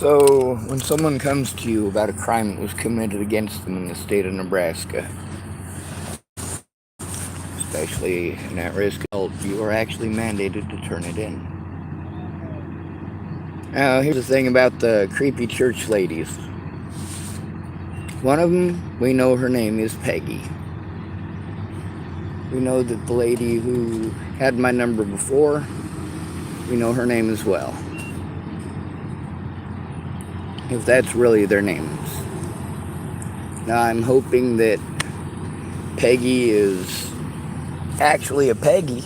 So, when someone comes to you about a crime that was committed against them in the state of Nebraska, especially an at-risk adult, you are actually mandated to turn it in. Now, here's the thing about the creepy church ladies. One of them, we know her name is Peggy. We know that the lady who had my number before, we know her name as well. If that's really their names. Now, I'm hoping that Peggy is actually a Peggy.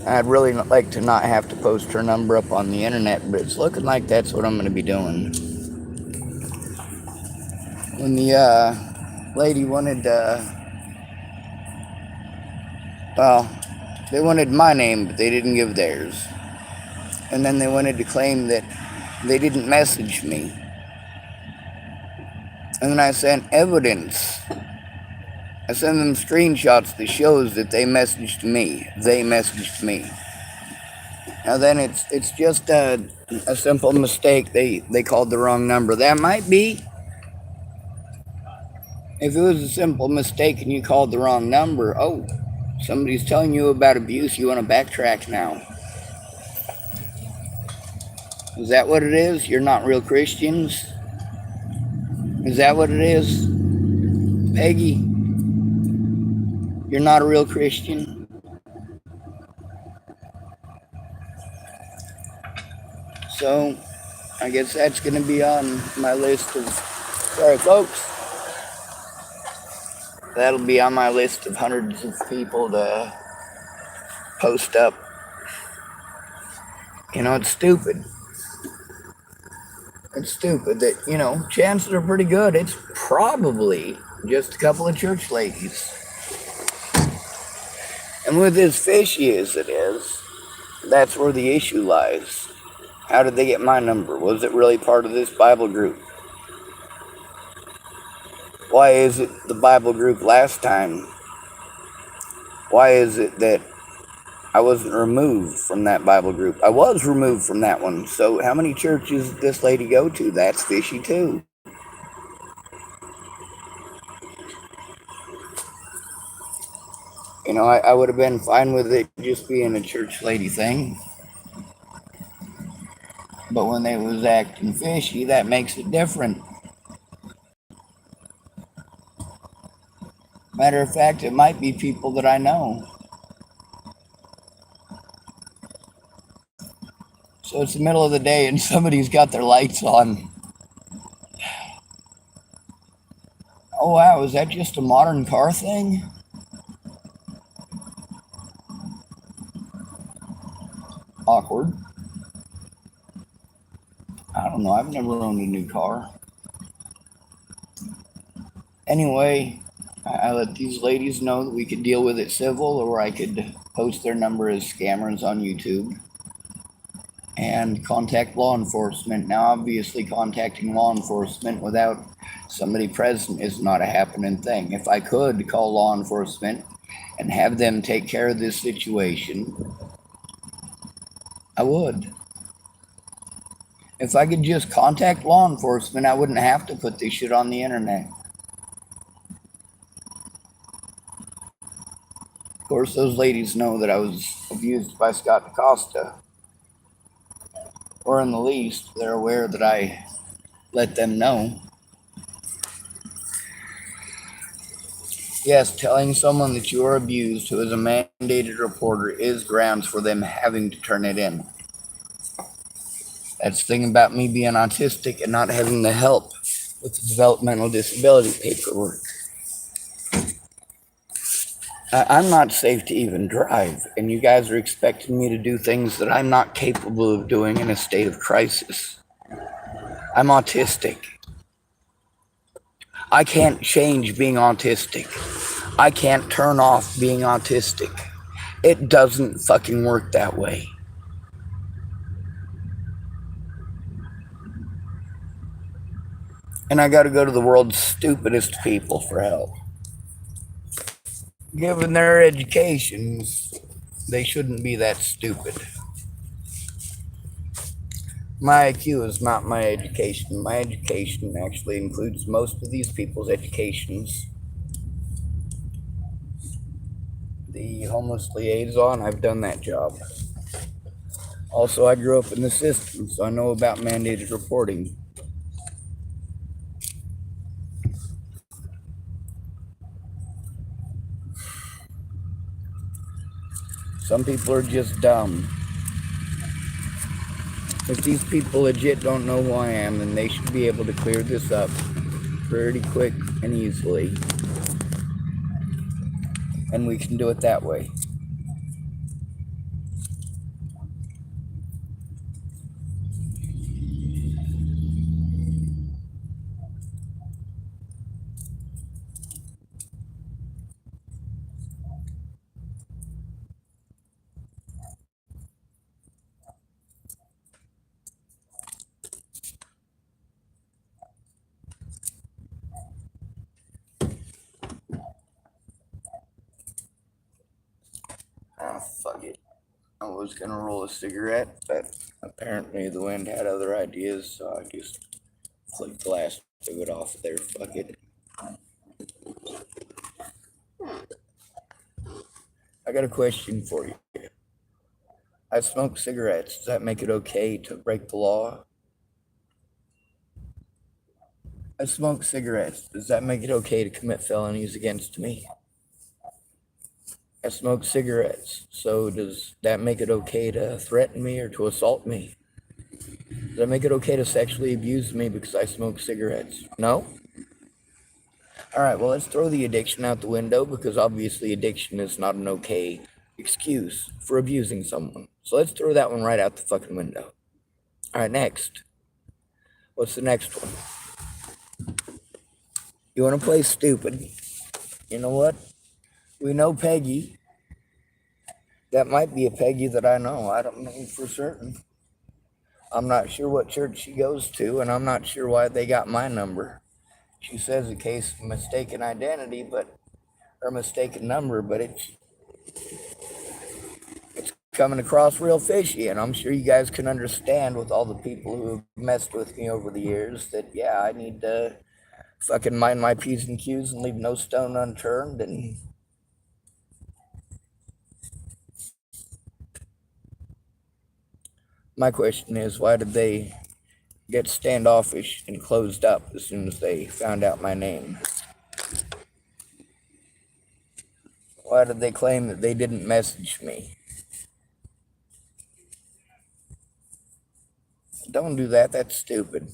I'd really like to not have to post her number up on the internet, but it's looking like that's what I'm going to be doing. When the lady wanted, well, they wanted my name, but they didn't give theirs. And then they wanted to claim that they didn't message me. And then I sent evidence. I sent them screenshots that shows that they messaged me. They messaged me. Now then it's just a simple mistake. They called the wrong number. That might be. If it was a simple mistake and you called the wrong number, oh, somebody's telling you about abuse, you want to backtrack now. Is that what it is? You're not real Christians? Is that what it is? Peggy, you're not a real Christian? So, I guess that's going to be on my list of, sorry folks, that'll be on my list of hundreds of people to post up. You know, it's stupid. It's stupid that, chances are pretty good. It's probably just a couple of church ladies. And with as fishy as it is, that's where the issue lies. How did they get my number? Was it really part of this Bible group? Why is it the Bible group last time? Why is it that I wasn't removed from that Bible group? I was removed from that one. So how many churches did this lady go to? That's fishy too. I would have been fine with it just being a church lady thing. But when they was acting fishy, that makes it different. Matter of fact, it might be people that I know. So it's the middle of the day and somebody's got their lights on. Oh wow, is that just a modern car thing? Awkward. I don't know, I've never owned a new car. Anyway, I let these ladies know that we could deal with it civil, or I could post their number as scammers on YouTube and contact law enforcement. Now, obviously, contacting law enforcement without somebody present is not a happening thing. If I could call law enforcement and have them take care of this situation, I would. If I could just contact law enforcement, I wouldn't have to put this shit on the internet. Of course, those ladies know that I was abused by Scott DaCosta. Or in the least, they're aware that I let them know. Yes, telling someone that you are abused who is a mandated reporter is grounds for them having to turn it in. That's the thing about me being autistic and not having the help with the developmental disability paperwork. I'm not safe to even drive, and you guys are expecting me to do things that I'm not capable of doing in a state of crisis. I'm autistic. I can't change being autistic. I can't turn off being autistic. It doesn't fucking work that way. And I gotta go to the world's stupidest people for help. Given their educations, they shouldn't be that stupid. My IQ is not my education. My education actually includes most of these people's educations. The homeless liaison, I've done that job. Also, I grew up in the system, so I know about mandated reporting. Some people are just dumb. If these people legit don't know who I am, then they should be able to clear this up pretty quick and easily. And we can do it that way. Ah, fuck it. I was gonna roll a cigarette, but apparently the wind had other ideas, so I just flicked the last of it off there. Fuck it. I got a question for you. I smoke cigarettes. Does that make it okay to break the law? I smoke cigarettes. Does that make it okay to commit felonies against me? I smoke cigarettes. So does that make it okay to threaten me or to assault me? Does that make it okay to sexually abuse me because I smoke cigarettes? No? All right, well, let's throw the addiction out the window because obviously addiction is not an okay excuse for abusing someone. So let's throw that one right out the fucking window. All right, next. What's the next one? You want to play stupid? You know what? We know Peggy. That might be a Peggy that I know. I don't know for certain. I'm not sure what church she goes to, and I'm not sure why they got my number. She says a case of mistaken identity, or mistaken number, but it's coming across real fishy, and I'm sure you guys can understand with all the people who have messed with me over the years that, yeah, I need to fucking mind my P's and Q's and leave no stone unturned. And my question is, why did they get standoffish and closed up as soon as they found out my name? Why did they claim that they didn't message me? Don't do that. That's stupid.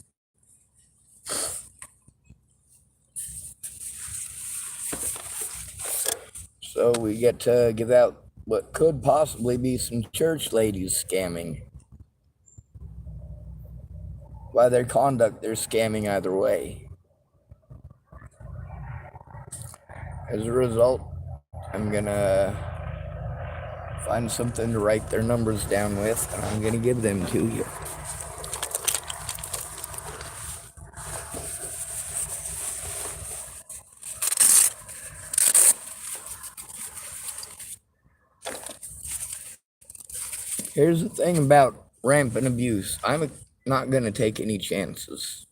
So we get to give out what could possibly be some church ladies scamming. By their conduct, they're scamming either way. As a result, I'm gonna find something to write their numbers down with, and I'm gonna give them to you. Here's the thing about rampant abuse. I'm not gonna take any chances.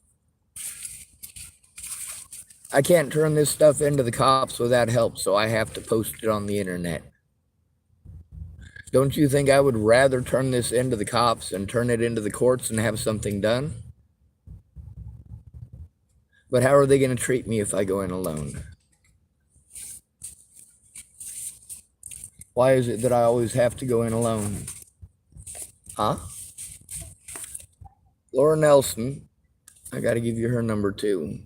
I can't turn this stuff into the cops without help, so I have to post it on the internet. Don't you think I would rather turn this into the cops and turn it into the courts and have something done? But how are they going to treat me if I go in alone? Why is it that I always have to go in alone? Huh? Laura Nelson, I got to give you her number too.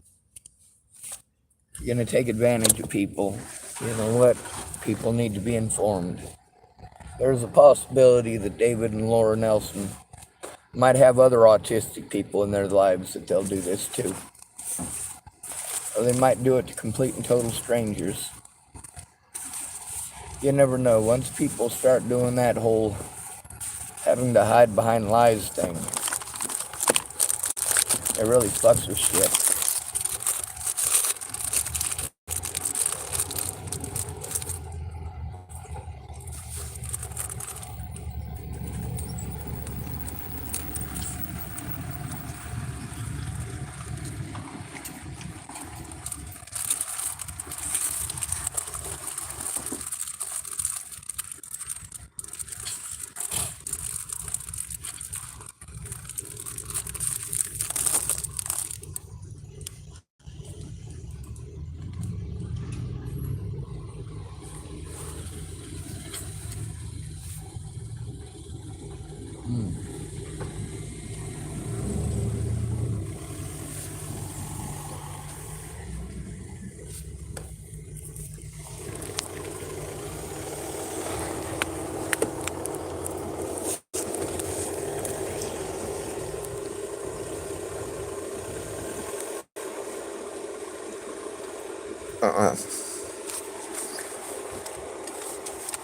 You're going to take advantage of people. You know what? People need to be informed. There's a possibility that David and Laura Nelson might have other autistic people in their lives that they'll do this to. Or they might do it to complete and total strangers. You never know. Once people start doing that whole having to hide behind lies thing, it really fucks with shit.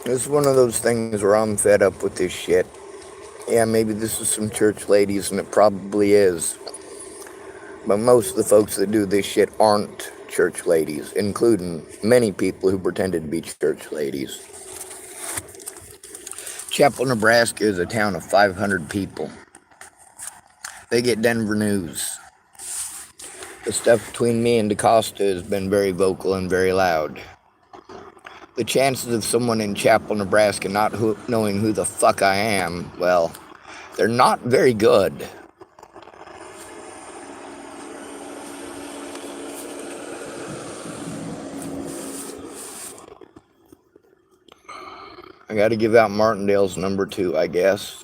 It's one of those things where I'm fed up with this shit. Yeah, maybe this is some church ladies, and it probably is. But most of the folks that do this shit aren't church ladies, including many people who pretended to be church ladies. Chapel, Nebraska is a town of 500 people. They get Denver news. The stuff between me and DaCosta has been very vocal and very loud. The chances of someone in Chapel, Nebraska not knowing who the fuck I am, well, they're not very good. I gotta give out Martindale's number too, I guess.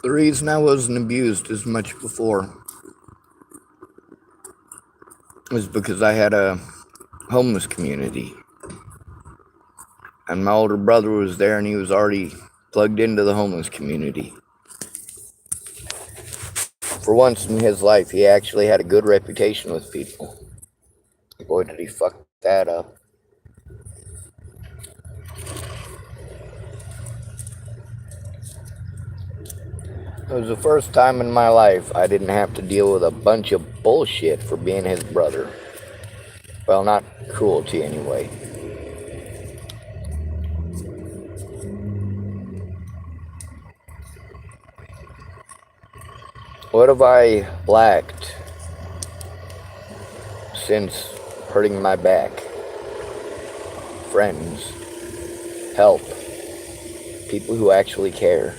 The reason I wasn't abused as much before was because I had a homeless community. And my older brother was there, and he was already plugged into the homeless community. For once in his life, he actually had a good reputation with people. Boy, did he fuck that up. It was the first time in my life I didn't have to deal with a bunch of bullshit for being his brother. Well, not cruelty anyway. What have I lacked since hurting my back? Friends, help, people who actually care.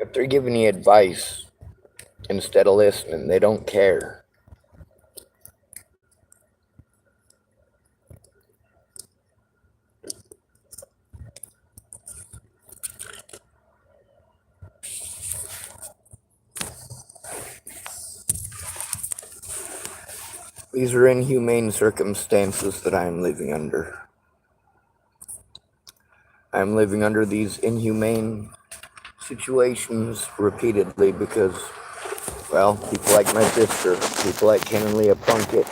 If they're giving you advice instead of listening, they don't care. These are inhumane circumstances that I am living under. I am living under these inhumane situations repeatedly because, well, people like my sister, people like Ken and Leah Plunkett,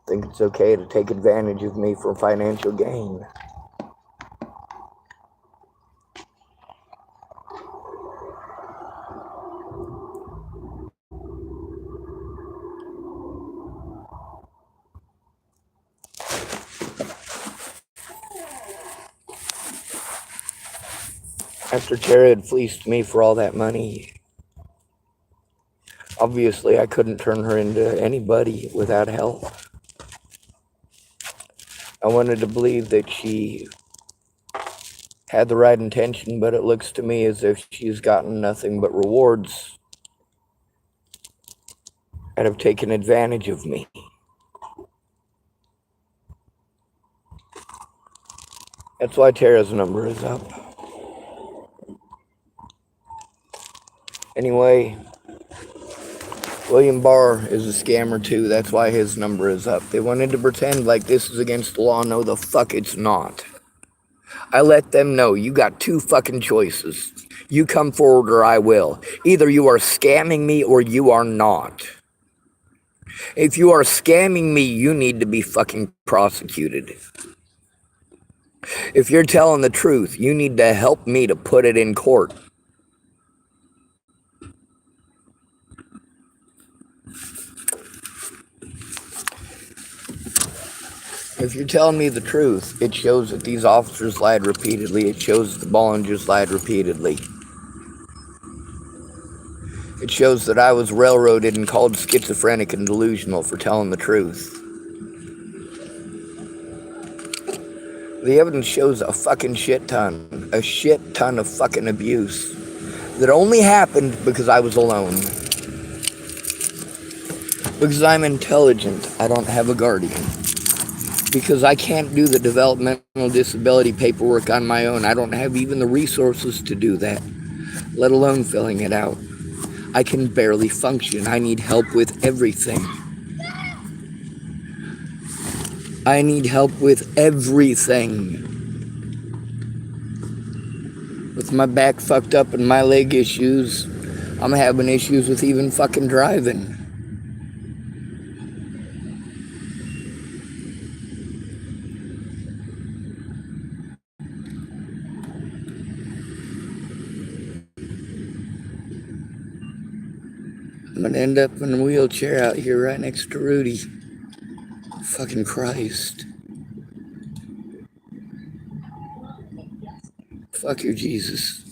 think it's okay to take advantage of me for financial gain. After Tara had fleeced me for all that money, obviously I couldn't turn her into anybody without help. I wanted to believe that she had the right intention, but it looks to me as if she's gotten nothing but rewards and have taken advantage of me. That's why Tara's number is up. Anyway, William Barr is a scammer too. That's why his number is up. They wanted to pretend like this is against the law. No, the fuck it's not. I let them know you got two fucking choices. You come forward or I will. Either you are scamming me or you are not. If you are scamming me, you need to be fucking prosecuted. If you're telling the truth, you need to help me to put it in court. If you're telling me the truth, it shows that these officers lied repeatedly. It shows that the Bollingers lied repeatedly. evidence shows that I was railroaded and called schizophrenic and delusional for telling the truth. The evidence shows a fucking shit ton of fucking abuse that only happened because I was alone. Because I'm intelligent, I don't have a guardian. Because I can't do the developmental disability paperwork on my own. I don't have even the resources to do that, let alone filling it out. I can barely function. I need help with everything. I need help with everything. With my back fucked up and my leg issues, I'm having issues with even fucking driving. I'm gonna end up in a wheelchair out here right next to Rudy. Fucking Christ. Fuck your Jesus.